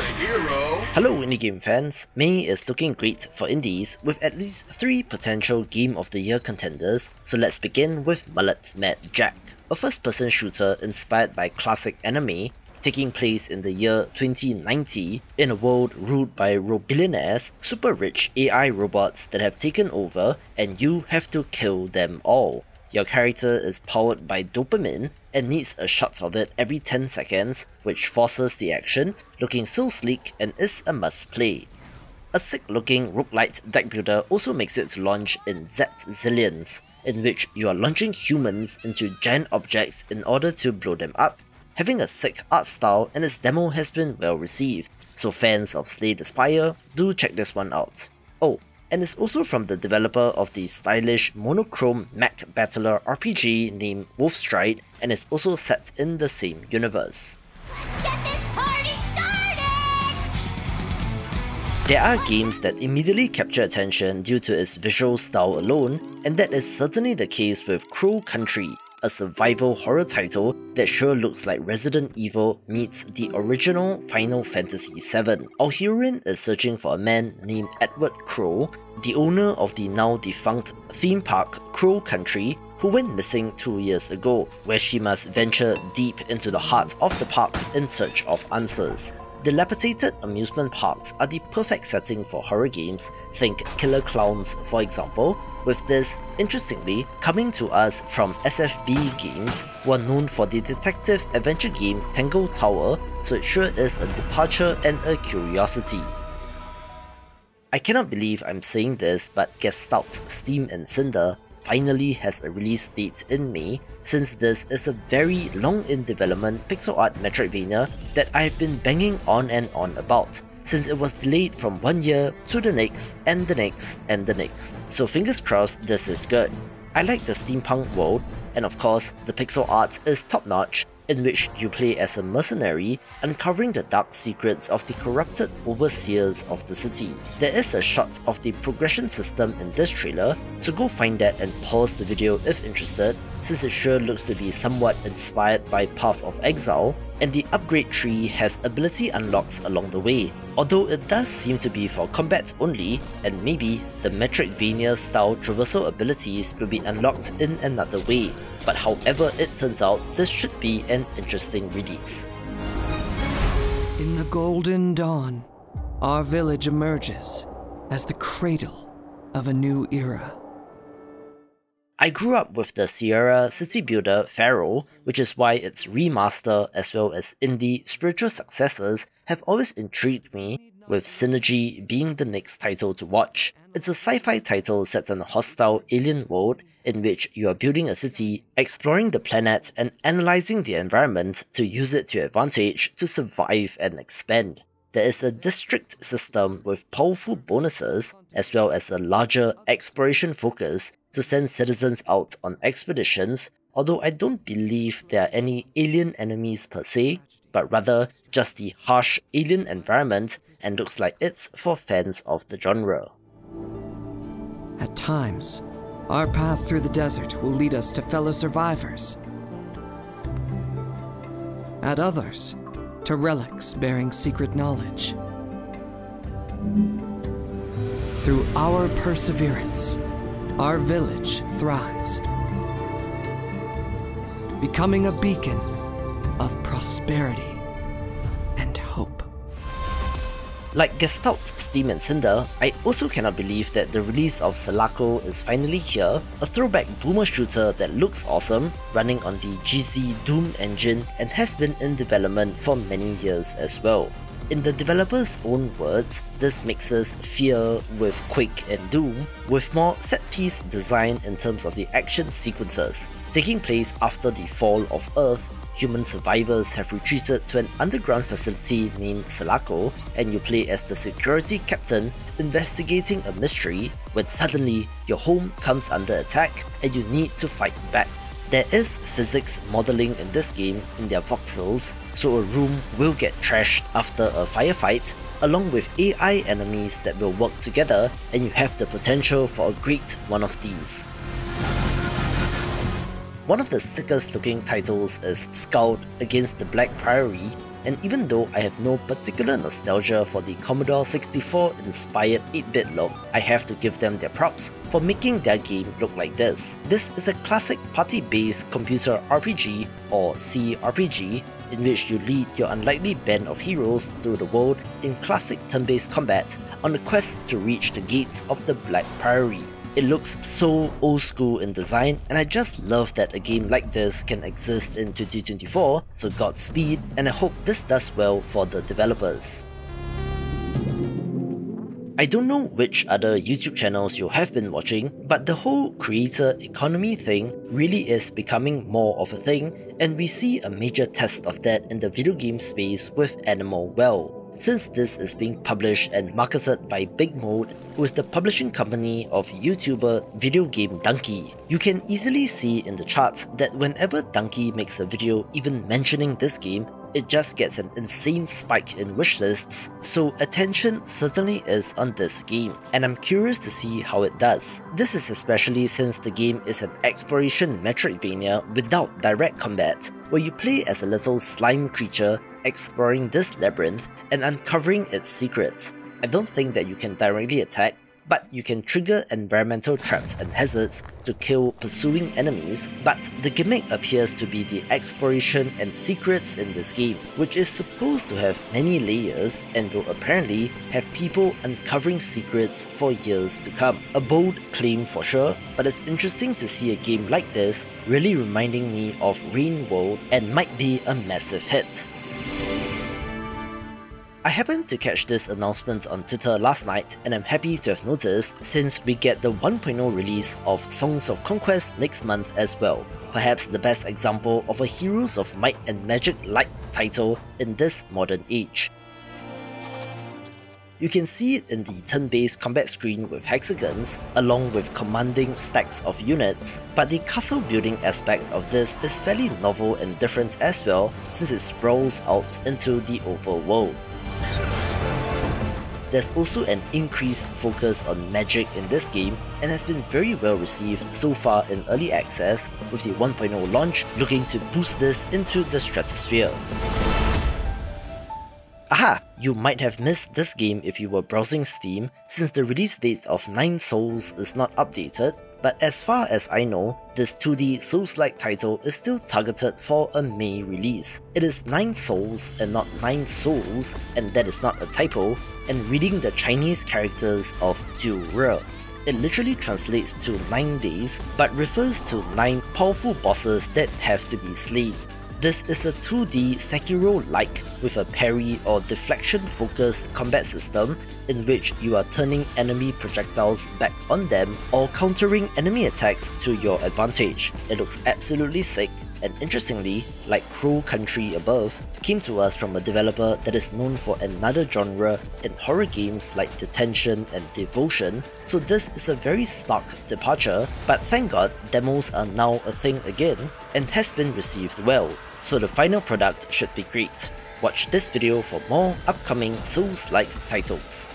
a hero. Hello indie game fans, May is looking great for indies with at least 3 potential Game of the Year contenders, so let's begin with Mullet Mad Jack, a first-person shooter inspired by classic anime, taking place in the year 2090 in a world ruled by billionaires, super rich AI robots that have taken over and you have to kill them all. Your character is powered by dopamine and needs a shot of it every 10 seconds, which forces the action, looking so sleek and is a must play. A sick looking roguelite deck builder also makes it to launch in Zillions, in which you are launching humans into giant objects in order to blow them up, having a sick art style, and its demo has been well received, so fans of Slay the Spire, do check this one out. Oh, and it's also from the developer of the stylish monochrome mech battler RPG named Wolfstride, and is also set in the same universe. Let's get this party started! There are games that immediately capture attention due to its visual style alone, and that is certainly the case with Crow Country, a survival horror title that sure looks like Resident Evil meets the original Final Fantasy VII. Our heroine is searching for a man named Edward Crow, the owner of the now defunct theme park Crow Country, who went missing 2 years ago, where she must venture deep into the heart of the park in search of answers. Dilapidated amusement parks are the perfect setting for horror games, think Killer Clowns for example, with this, interestingly, coming to us from SFB Games, who are known for the detective adventure game Tango Tower, so it sure is a departure and a curiosity. I cannot believe I'm saying this, but Gestalt, Steam and Cinder finally has a release date in May, since this is a very long in development pixel art Metroidvania that I've been banging on and on about, since it was delayed from 1 year to the next and the next and the next. So fingers crossed this is good. I like the steampunk world, and of course the pixel art is top notch, in which you play as a mercenary uncovering the dark secrets of the corrupted overseers of the city. There is a shot of the progression system in this trailer, so go find that and pause the video if interested, since it sure looks to be somewhat inspired by Path of Exile, and the upgrade tree has ability unlocks along the way, although it does seem to be for combat only, and maybe the Metroidvania style traversal abilities will be unlocked in another way. But however it turns out, this should be an interesting release. In the golden dawn, our village emerges as the cradle of a new era. I grew up with the Sierra city builder Pharaoh, which is why its remaster as well as indie spiritual successors have always intrigued me, with Synergy being the next title to watch. It's a sci-fi title set in a hostile alien world in which you are building a city, exploring the planet and analysing the environment to use it to your advantage to survive and expand. There is a district system with powerful bonuses as well as a larger exploration focus to send citizens out on expeditions, although I don't believe there are any alien enemies per se, but rather just the harsh alien environment, and looks like it's for fans of the genre. At times, our path through the desert will lead us to fellow survivors. At others, to relics bearing secret knowledge. Through our perseverance, our village thrives, becoming a beacon of prosperity and hope. Like Gestalt, Steam and Cinder, I also cannot believe that the release of Selaco is finally here, a throwback boomer shooter that looks awesome, running on the GZ Doom engine and has been in development for many years as well. In the developer's own words, this mixes fear with Quake and Doom, with more set-piece design in terms of the action sequences. Taking place after the fall of Earth, human survivors have retreated to an underground facility named Selaco, and you play as the security captain investigating a mystery when suddenly your home comes under attack and you need to fight back. There is physics modeling in this game in their voxels, so a room will get trashed after a firefight, along with AI enemies that will work together, and you have the potential for a great one of these. One of the sickest looking titles is Skald Against the Black Priory, and even though I have no particular nostalgia for the Commodore 64 inspired 8-bit look, I have to give them their props for making their game look like this. This is a classic party-based computer RPG or CRPG in which you lead your unlikely band of heroes through the world in classic turn-based combat on a quest to reach the gates of the Black Priory. It looks so old school in design, and I just love that a game like this can exist in 2024, so Godspeed, and I hope this does well for the developers. I don't know which other YouTube channels you have been watching, but the whole creator economy thing really is becoming more of a thing, and we see a major test of that in the video game space with Animal Well. Since this is being published and marketed by Big Mode, who is the publishing company of YouTuber Video Game Dunkey, you can easily see in the charts that whenever Dunkey makes a video even mentioning this game, it just gets an insane spike in wishlists, so attention certainly is on this game, and I'm curious to see how it does. This is especially since the game is an exploration Metroidvania without direct combat, where you play as a little slime creature exploring this labyrinth and uncovering its secrets. I don't think that you can directly attack, but you can trigger environmental traps and hazards to kill pursuing enemies, but the gimmick appears to be the exploration and secrets in this game, which is supposed to have many layers and will apparently have people uncovering secrets for years to come. A bold claim for sure, but it's interesting to see a game like this really reminding me of Rain World and might be a massive hit. I happened to catch this announcement on Twitter last night, and I'm happy to have noticed since we get the 1.0 release of Songs of Conquest next month as well. Perhaps the best example of a Heroes of Might and Magic-like title in this modern age. You can see it in the turn-based combat screen with hexagons, along with commanding stacks of units, but the castle building aspect of this is fairly novel and different as well, since it sprawls out into the overworld. There's also an increased focus on magic in this game and has been very well received so far in early access, with the 1.0 launch looking to boost this into the stratosphere. Aha! You might have missed this game if you were browsing Steam, since the release date of Nine Souls is not updated, but as far as I know, this 2D Souls-like title is still targeted for a May release. It is 9 Souls and not 9 Souls, and that is not a typo, and reading the Chinese characters of 九日. It literally translates to 9 days, but refers to 9 powerful bosses that have to be slain. This is a 2D Sekiro-like with a parry or deflection-focused combat system in which you are turning enemy projectiles back on them or countering enemy attacks to your advantage. It looks absolutely sick, and interestingly, like Crow Country above, came to us from a developer that is known for another genre in horror games like Detention and Devotion, so this is a very stark departure, but thank God demos are now a thing again and has been received well, so the final product should be great. Watch this video for more upcoming Souls-like titles.